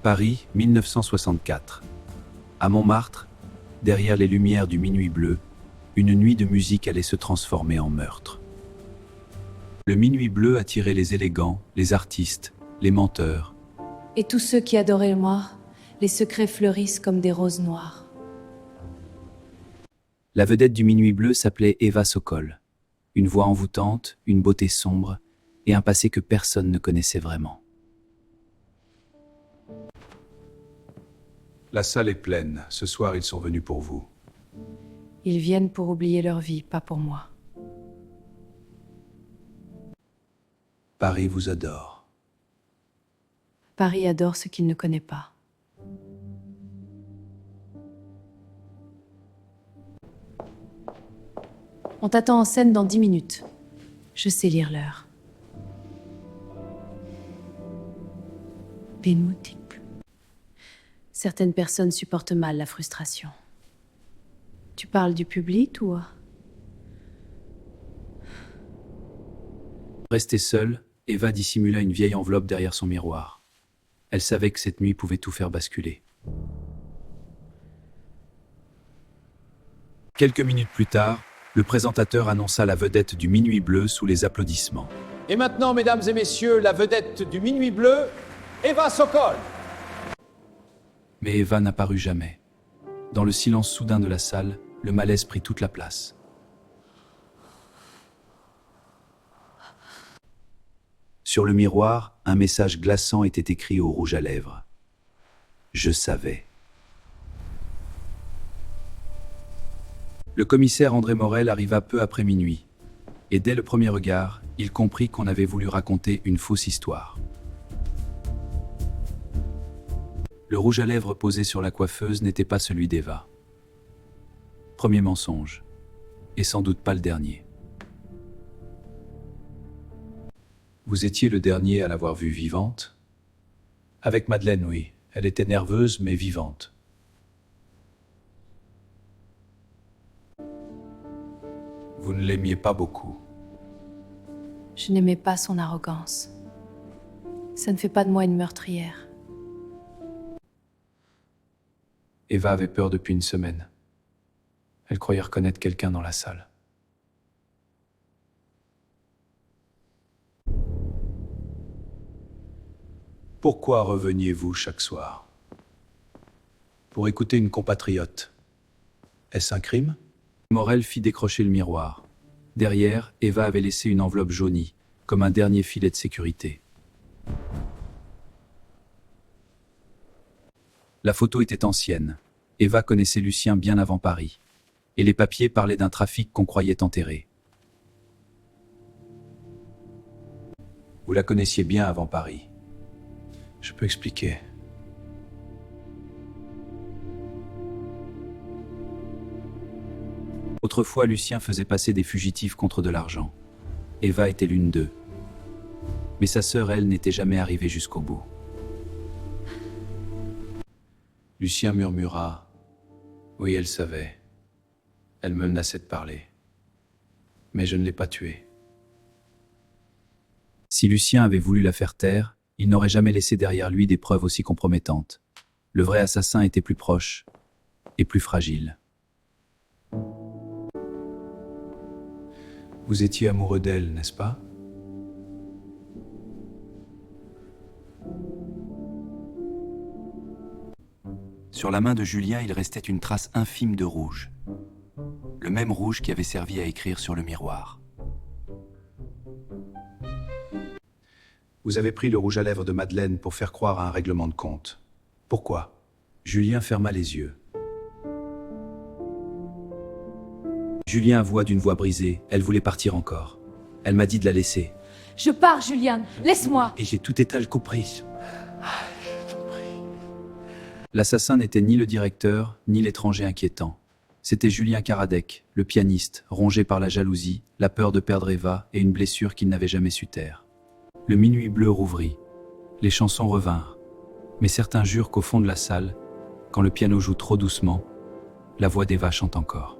Paris, 1964. À Montmartre, derrière les lumières du minuit bleu, une nuit de musique allait se transformer en meurtre. Le minuit bleu attirait les élégants, les artistes, les menteurs. Et tous ceux qui adoraient le noir, les secrets fleurissent comme des roses noires. La vedette du minuit bleu s'appelait Eva Sokol. Une voix envoûtante, une beauté sombre, et un passé que personne ne connaissait vraiment. La salle est pleine. Ce soir, ils sont venus pour vous. Ils viennent pour oublier leur vie, pas pour moi. Paris vous adore. Paris adore ce qu'il ne connaît pas. On t'attend en scène dans 10 minutes. Je sais lire l'heure. Pénoutique. Certaines personnes supportent mal la frustration. Tu parles du public, toi? Restée seule, Eva dissimula une vieille enveloppe derrière son miroir. Elle savait que cette nuit pouvait tout faire basculer. Quelques minutes plus tard, le présentateur annonça la vedette du Minuit Bleu sous les applaudissements. Et maintenant, mesdames et messieurs, la vedette du Minuit Bleu, Eva Sokol. Mais Eva n'apparut jamais. Dans le silence soudain de la salle, le malaise prit toute la place. Sur le miroir, un message glaçant était écrit au rouge à lèvres. Je savais. Le commissaire André Morel arriva peu après minuit. Et dès le premier regard, il comprit qu'on avait voulu raconter une fausse histoire. Le rouge à lèvres posé sur la coiffeuse n'était pas celui d'Eva. Premier mensonge, et sans doute pas le dernier. Vous étiez le dernier à l'avoir vue vivante? Avec Madeleine, oui. Elle était nerveuse, mais vivante. Vous ne l'aimiez pas beaucoup. Je n'aimais pas son arrogance. Ça ne fait pas de moi une meurtrière. Eva avait peur depuis une semaine. Elle croyait reconnaître quelqu'un dans la salle. Pourquoi reveniez-vous chaque soir? Pour écouter une compatriote. Est-ce un crime? Morel fit décrocher le miroir. Derrière, Eva avait laissé une enveloppe jaunie, comme un dernier filet de sécurité. La photo était ancienne. Eva connaissait Lucien bien avant Paris. Et les papiers parlaient d'un trafic qu'on croyait enterré. Vous la connaissiez bien avant Paris. Je peux expliquer. Autrefois, Lucien faisait passer des fugitifs contre de l'argent. Eva était l'une d'eux. Mais sa sœur, elle, n'était jamais arrivée jusqu'au bout. Lucien murmura. Oui, elle savait. Elle me menaçait de parler. Mais je ne l'ai pas tuée. Si Lucien avait voulu la faire taire, il n'aurait jamais laissé derrière lui des preuves aussi compromettantes. Le vrai assassin était plus proche et plus fragile. Vous étiez amoureux d'elle, n'est-ce pas? Sur la main de Julien, il restait une trace infime de rouge. Le même rouge qui avait servi à écrire sur le miroir. Vous avez pris le rouge à lèvres de Madeleine pour faire croire à un règlement de compte. Pourquoi? Julien ferma les yeux. Julien avoua d'une voix brisée. Elle voulait partir encore. Elle m'a dit de la laisser. Je pars, Juliane. Laisse-moi. Et j'ai tout été le compris. L'assassin n'était ni le directeur, ni l'étranger inquiétant. C'était Julien Karadec, le pianiste, rongé par la jalousie, la peur de perdre Eva et une blessure qu'il n'avait jamais su taire. Le minuit bleu rouvrit. Les chansons revinrent. Mais certains jurent qu'au fond de la salle, quand le piano joue trop doucement, la voix d'Eva chante encore.